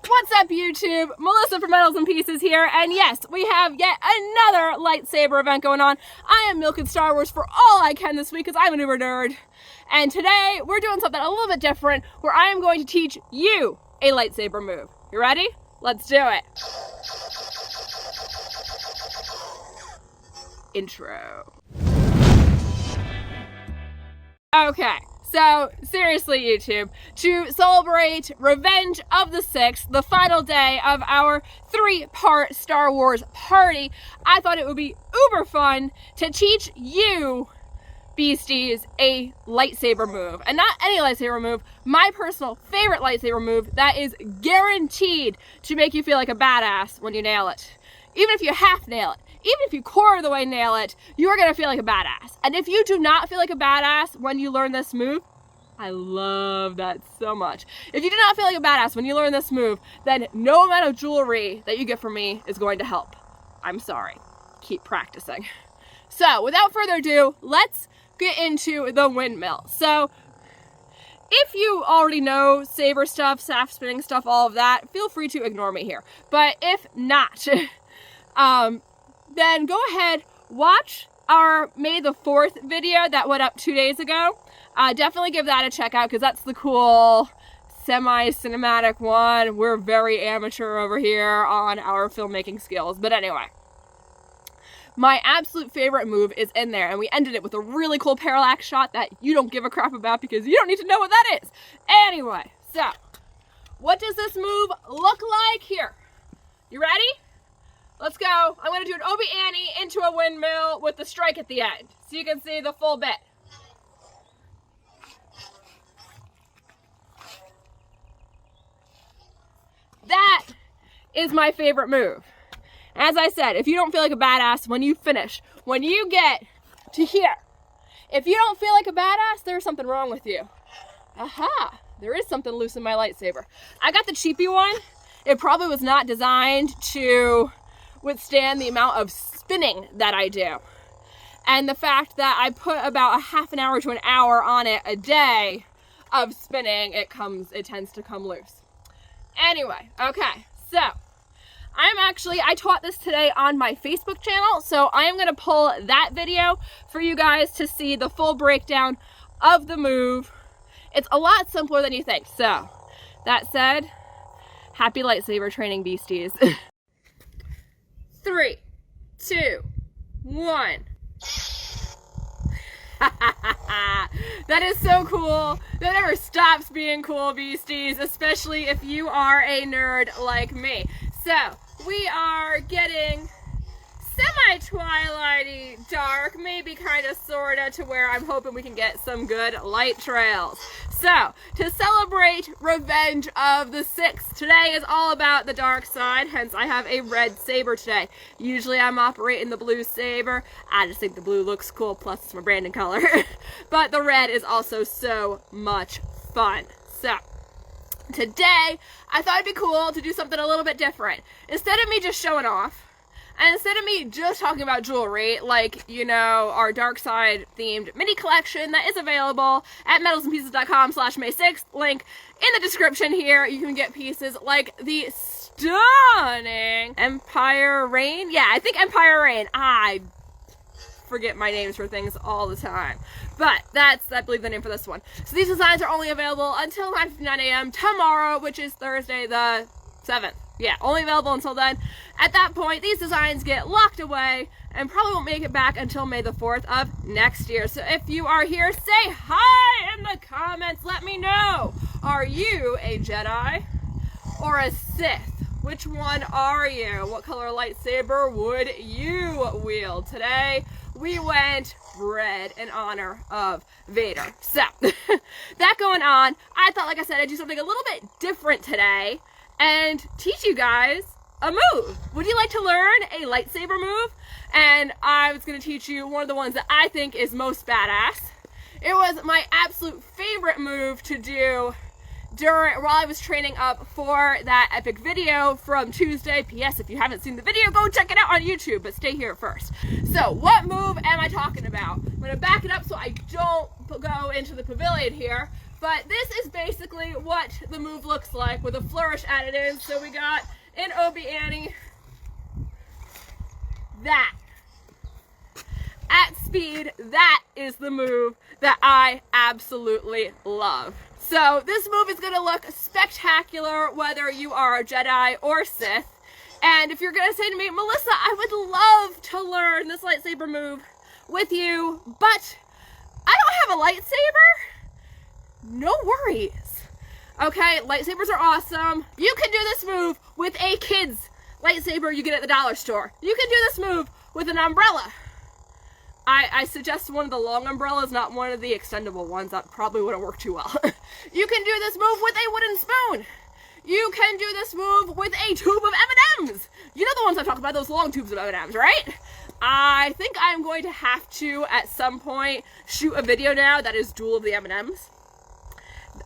What's up, YouTube? Melissa from Metals and Pieces here, and yes, we have yet another lightsaber event going on. I am milking Star Wars for all I can this week because I'm an uber nerd. And today, we're doing something a little bit different where I am going to teach you a lightsaber move. You ready? Let's do it. Intro. Okay. So, seriously, YouTube, to celebrate Revenge of the Sith, the final day of our 3-part Star Wars party, I thought it would be uber fun to teach you, Beasties, a lightsaber move. And not any lightsaber move, my personal favorite lightsaber move that is guaranteed to make you feel like a badass when you nail it. Even if you half nail it. Even if you quarter the way nail it, you are going to feel like a badass. And if you do not feel like a badass when you learn this move, I love that so much. If you do not feel like a badass when you learn this move, then no amount of jewelry that you get from me is going to help. I'm sorry. Keep practicing. So, without further ado, let's get into the windmill. So, if you already know saber stuff, shaft spinning stuff, all of that, feel free to ignore me here. But if not, then go ahead, watch our May the 4th video that went up 2 days ago. Definitely give that a check out because that's the cool semi-cinematic one. We're very amateur over here on our filmmaking skills. But anyway, my absolute favorite move is in there, and we ended it with a really cool parallax shot that you don't give a crap about because you don't need to know what that is. Anyway, so what does this move look like here? You ready? Let's go. I'm going to do an Obi Annie into a windmill with the strike at the end so you can see the full bit. That is my favorite move. As I said, if you don't feel like a badass when you finish, when you get to here, if you don't feel like a badass, there's something wrong with you. Aha, there is something loose in my lightsaber. I got the cheapy one. It probably was not designed to withstand the amount of spinning that I do. And the fact that I put about a half an hour to an hour on it a day of spinning, it tends to come loose. Anyway, okay, so I taught this today on my Facebook channel, so I am going to pull that video for you guys to see the full breakdown of the move. It's a lot simpler than you think. So, that said, happy lightsaber training, Beasties. 3, 2, 1. That is so cool. That never stops being cool, Beasties, especially if you are a nerd like me. So, we are getting semi-twilighty dark, maybe kind of sorta to where I'm hoping we can get some good light trails. So, to celebrate Revenge of the Sith, today is all about the dark side, hence I have a red saber today. Usually I'm operating the blue saber. I just think the blue looks cool, plus it's my branding color. But the red is also so much fun. So, today, I thought it'd be cool to do something a little bit different. Instead of me just showing off, and instead of me just talking about jewelry, like, you know, our dark side themed mini collection that is available at metalsandpieces.com/May6th, link in the description here. You can get pieces like the stunning Empire Reign. Yeah, I think Empire Reign. I forget my names for things all the time. But that's, I believe, the name for this one. So these designs are only available until 9:59 a.m. tomorrow, which is Thursday the 7th. Yeah, only available until then. At that point, these designs get locked away and probably won't make it back until May the 4th of next year. So if you are here, say hi in the comments. Let me know. Are you a Jedi or a Sith? Which one are you? What color lightsaber would you wield? Today, we went red in honor of Vader. So, that going on, I thought, like I said, I'd do something a little bit different today and teach you guys a move. Would you like to learn a lightsaber move? And I was going to teach you one of the ones that I think is most badass. It was my absolute favorite move to do while I was training up for that epic video from Tuesday. P.S. If you haven't seen the video, go check it out on YouTube, but stay here first. So, what move am I talking about? I'm going to back it up so I don't go into the pavilion here. But this is basically what the move looks like with a flourish added in. So we got in Obi Annie that. At speed, that is the move that I absolutely love. So this move is going to look spectacular whether you are a Jedi or Sith. And if you're going to say to me, Melissa, I would love to learn this lightsaber move with you, but I don't have a lightsaber. No worries. Okay, lightsabers are awesome. You can do this move with a kid's lightsaber you get at the dollar store. You can do this move with an umbrella. I suggest one of the long umbrellas, not one of the extendable ones. That probably wouldn't work too well. You can do this move with a wooden spoon. You can do this move with a tube of M&Ms. You know the ones I'm talking about, those long tubes of M&Ms, right? I think I'm going to have to, at some point, shoot a video now that is Duel of the M&Ms.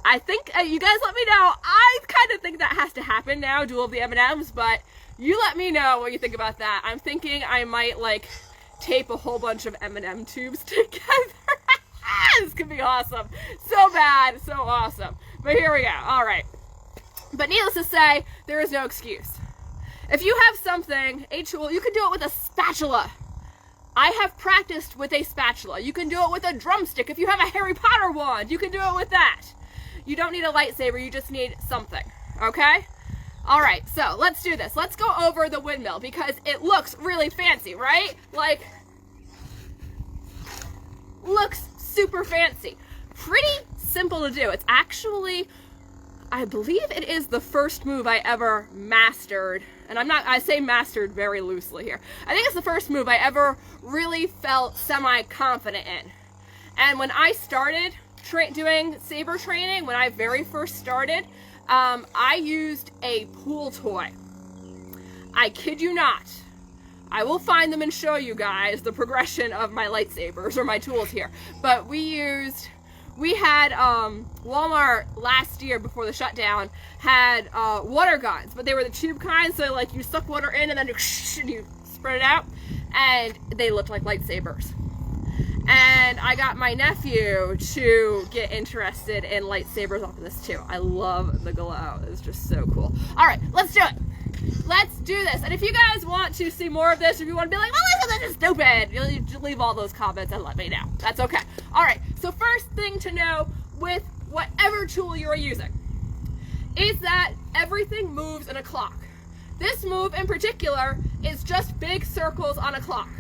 I think, you guys let me know. I kind of think that has to happen now, Duel of the M&Ms, but you let me know what you think about that. I'm thinking I might, like, tape a whole bunch of M&M tubes together. This could be awesome. So bad, so awesome. But here we go. All right. But needless to say, there is no excuse. If you have something, a tool, you can do it with a spatula. I have practiced with a spatula. You can do it with a drumstick. If you have a Harry Potter wand, you can do it with that. You don't need a lightsaber, you just need something, okay? All right, so let's do this. Let's go over the windmill because it looks really fancy, right? Like, looks super fancy. Pretty simple to do. It's actually, I believe it is the first move I ever mastered. And I say mastered very loosely here. I think it's the first move I ever really felt semi-confident in. And when I started doing saber training, when I very first started, I used a pool toy. I kid you not. I will find them and show you guys the progression of my lightsabers or my tools here. But we had Walmart last year before the shutdown had water guns, but they were the tube kind, so like you suck water in and then you spread it out, and they looked like lightsabers. And I got my nephew to get interested in lightsabers off of this too. I love the glow. It's just so cool. All right, let's do it. Let's do this. And if you guys want to see more of this, or if you want to be like, Melissa, this is stupid, you'll leave all those comments and let me know. That's okay. All right, so first thing to know with whatever tool you're using is that everything moves in a clock. This move in particular is just big circles on a clock.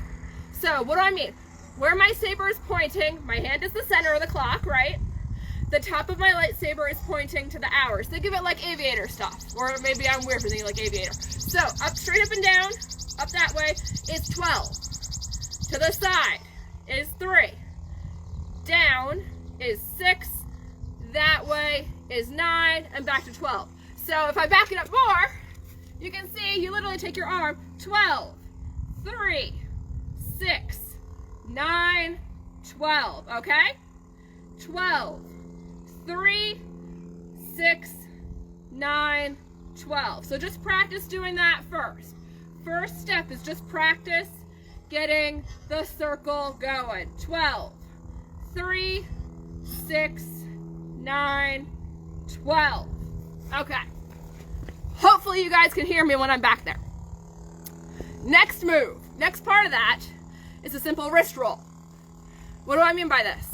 So what do I mean? Where my saber is pointing, my hand is the center of the clock, right? The top of my lightsaber is pointing to the hours. Think of it like aviator stuff, or maybe I'm weird for thinking like aviator. So up, straight up and down, up that way is 12. To the side is 3. Down is 6. That way is 9, and back to 12. So if I back it up more, you can see you literally take your arm, 12, 3, 6, 9, 12, okay? 12, 3, 6, 9, 12. So just practice doing that first. First step is just practice getting the circle going. 12, 3, 6, 9, 12. Okay. Hopefully you guys can hear me when I'm back there. Next move, next part of that is a simple wrist roll. What do I mean by this?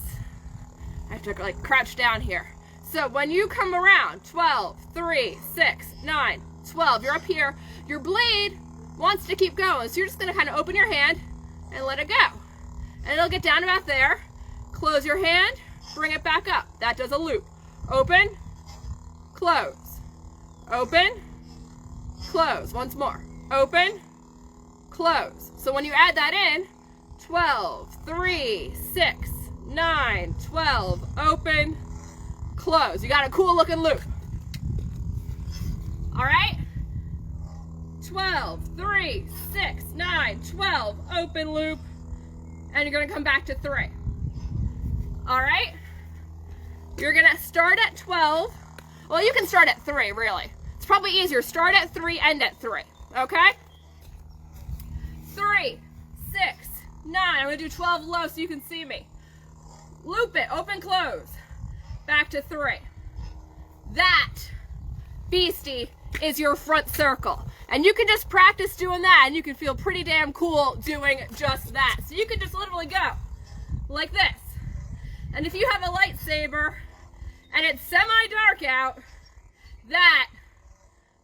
I have to like crouch down here. So when you come around, 12, 3, 6, 9, 12, you're up here, your blade wants to keep going. So you're just gonna kind of open your hand and let it go. And it'll get down about there. Close your hand, bring it back up. That does a loop. Open, close, open, close. Once more. Open, close. So when you add that in, 12, 3, 6, 9, 12, open, close. You got a cool looking loop. All right? 12, 3, 6, 9, 12, open loop, and you're gonna come back to 3. All right? You're gonna start at 12. Well, you can start at 3, really. It's probably easier. Start at 3, end at 3, okay? 3, 6, 9. I'm gonna do 12 low so you can see me. Loop it, open, close. back to 3. That, Beastie, is your front circle. And you can just practice doing that and you can feel pretty damn cool doing just that. So you can just literally go like this. And if you have a lightsaber and it's semi-dark out, that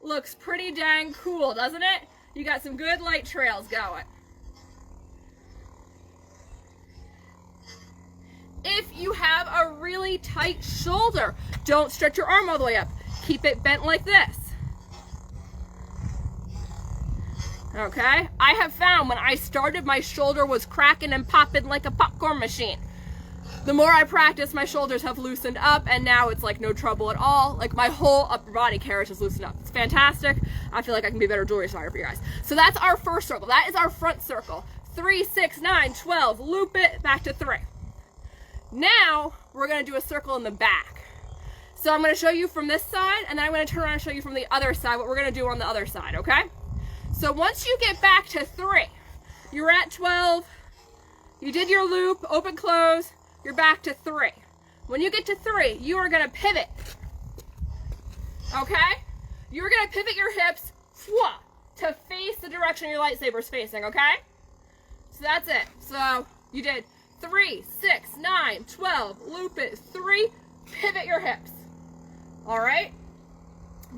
looks pretty dang cool, doesn't it? You got some good light trails going. If you have a really tight shoulder, don't stretch your arm all the way up. Keep it bent like this. Okay? I have found when I started, my shoulder was cracking and popping like a popcorn machine. The more I practice, my shoulders have loosened up, and now it's like no trouble at all. Like my whole upper body carriage has loosened up. It's fantastic. I feel like I can be a better jewelry designer for you guys. So that's our first circle. That is our front circle. 3, 6, 9, 12. Loop it back to 3. Now we're going to do a circle in the back. So I'm going to show you from this side, and then I'm going to turn around and show you from the other side what we're going to do on the other side, okay? So once you get back to 3, you're at 12, you did your loop, open, close, you're back to 3. When you get to 3, you are going to pivot, okay? You're going to pivot your hips to face the direction your lightsaber is facing, okay? So that's it. So you did 3, 6, 9, 12, loop it, 3, pivot your hips. All right?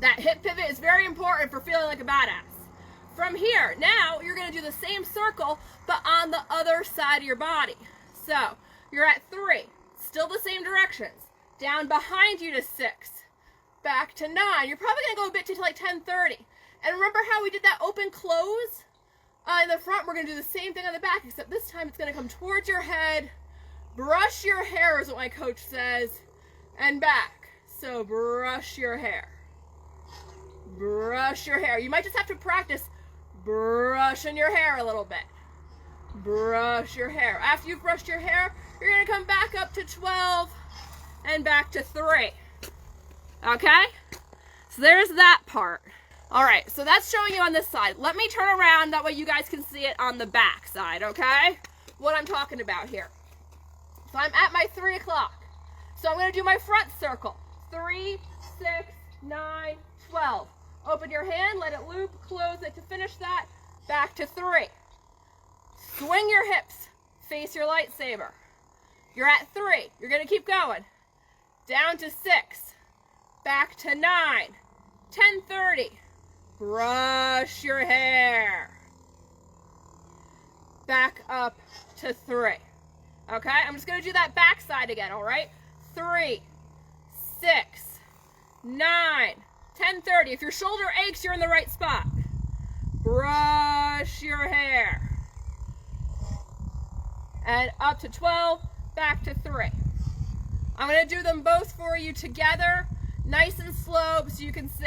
That hip pivot is very important for feeling like a badass. From here, now you're going to do the same circle, but on the other side of your body. So you're at 3, still the same directions. Down behind you to 6, back to 9. You're probably going to go a bit to like 10:30. And remember how we did that open close? In the front, we're going to do the same thing on the back, except this time it's going to come towards your head. Brush your hair is what my coach says. And back. So brush your hair. Brush your hair. You might just have to practice brushing your hair a little bit. Brush your hair. After you've brushed your hair, you're going to come back up to 12 and back to 3. Okay? So there's that part. All right, so that's showing you on this side. Let me turn around, that way you guys can see it on the back side, okay? What I'm talking about here. So I'm at my 3 o'clock. So I'm going to do my front circle. 3, 6, 9, 12. Open your hand, let it loop, close it to finish that. Back to 3. Swing your hips, face your lightsaber. You're at 3. You're going to keep going. Down to 6. Back to 9. 10:30. Brush your hair. Back up to 3. Okay, I'm just going to do that back side again, all right? 3, 6, 9, 10:30. If your shoulder aches, you're in the right spot. Brush your hair. And up to 12, back to 3. I'm going to do them both for you together, nice and slow so you can see.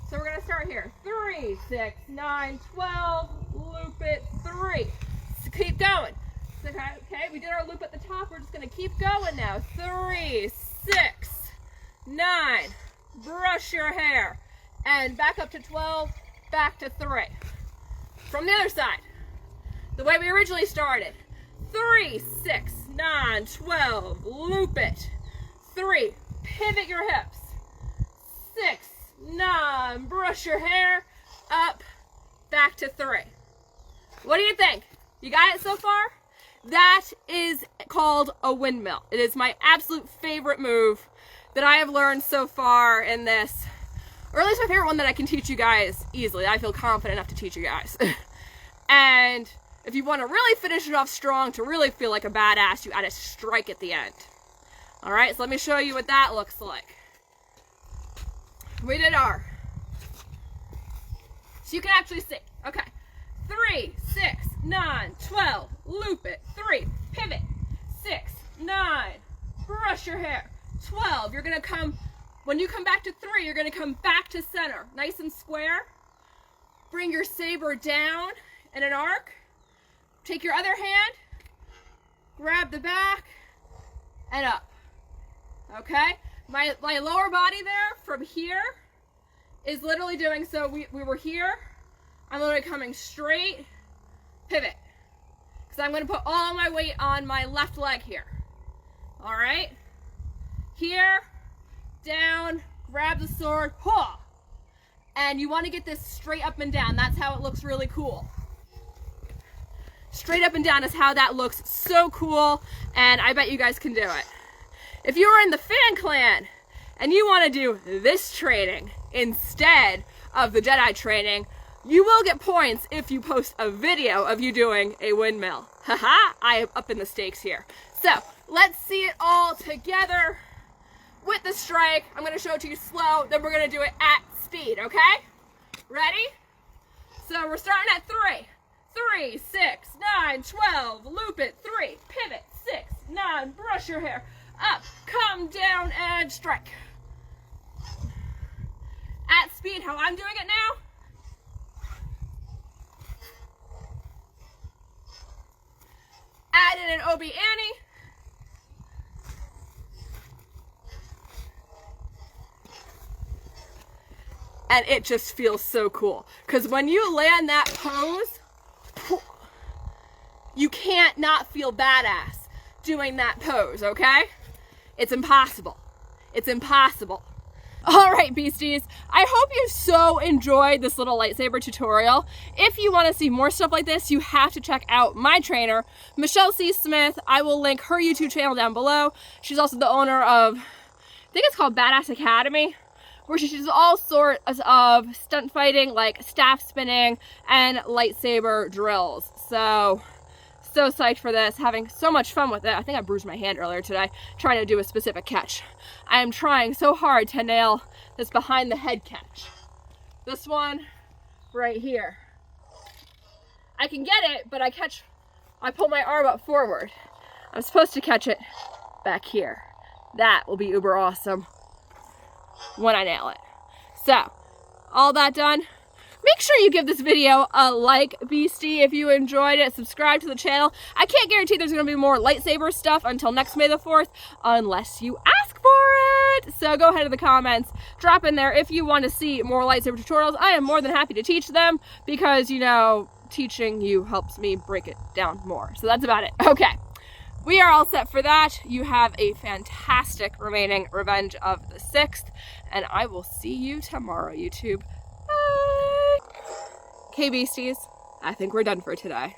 So we're going to start here. 3, 6, 9, 12, loop it, 3. So keep going. Okay, we did our loop at the top. We're just going to keep going now. 3, 6, 9, brush your hair. And back up to 12, back to 3. From the other side, the way we originally started. 3, 6, 9, 12, loop it. 3, pivot your hips. 6, 9, brush your hair, up, back to 3. What do you think? You got it so far? That is called a windmill. It is my absolute favorite move that I have learned so far in this, or at least my favorite one that I can teach you guys easily. I feel confident enough to teach you guys. And if you want to really finish it off strong, to really feel like a badass, you add a strike at the end. All right, so let me show you what that looks like. We did our, so you can actually see, okay. 3, 6, 9, 12, loop it, 3, pivot, 6, 9, brush your hair, 12, you're gonna come, when you come back to 3, you're gonna come back to center, nice and square, bring your saber down in an arc, take your other hand, grab the back, and up, okay? My lower body there, from here, is literally doing, so we were here, I'm literally coming straight, pivot. Because I'm going to put all my weight on my left leg here. All right? here, down, grab the sword, huh. And you want to get this straight up and down. That's how it looks really cool. Straight up and down is how that looks so cool, and I bet you guys can do it. If you are in the Fan Clan and you want to do this training instead of the Jedi training, you will get points if you post a video of you doing a windmill. Haha, I am upping the stakes here. So, let's see it all together with the strike. I'm going to show it to you slow, then we're going to do it at speed, okay? Ready? So we're starting at 3. 3, 6, 9, 12, loop it, 3, pivot, 6, 9, brush your hair, up, come down, and strike. At speed, how I'm doing it now. Add in an Obie Annie. And it just feels so cool. Because when you land that pose, you can't not feel badass doing that pose, okay? It's impossible. It's impossible. All right, Beasties, I hope you so enjoyed this little lightsaber tutorial. If you want to see more stuff like this, you have to check out my trainer, Michelle C. Smith. I will link her YouTube channel down below. She's also the owner of, I think it's called Badass Academy, where she does all sorts of stunt fighting, like staff spinning and lightsaber drills. So psyched for this, having so much fun with it. I think I bruised my hand earlier today trying to do a specific catch. I am trying so hard to nail this behind the head catch. This one right here. I can get it, but I pull my arm up forward. I'm supposed to catch it back here. That will be uber awesome when I nail it. So, all that done. Make sure you give this video a like, Beastie, if you enjoyed it. Subscribe to the channel. I can't guarantee there's going to be more lightsaber stuff until next May the 4th, unless you ask for it. So go ahead in the comments, drop in there if you want to see more lightsaber tutorials. I am more than happy to teach them because, you know, teaching you helps me break it down more. So that's about it. Okay. We are all set for that. You have a fantastic remaining Revenge of the 6th, and I will see you tomorrow, YouTube. Bye! Okay, Beasties, I think we're done for today.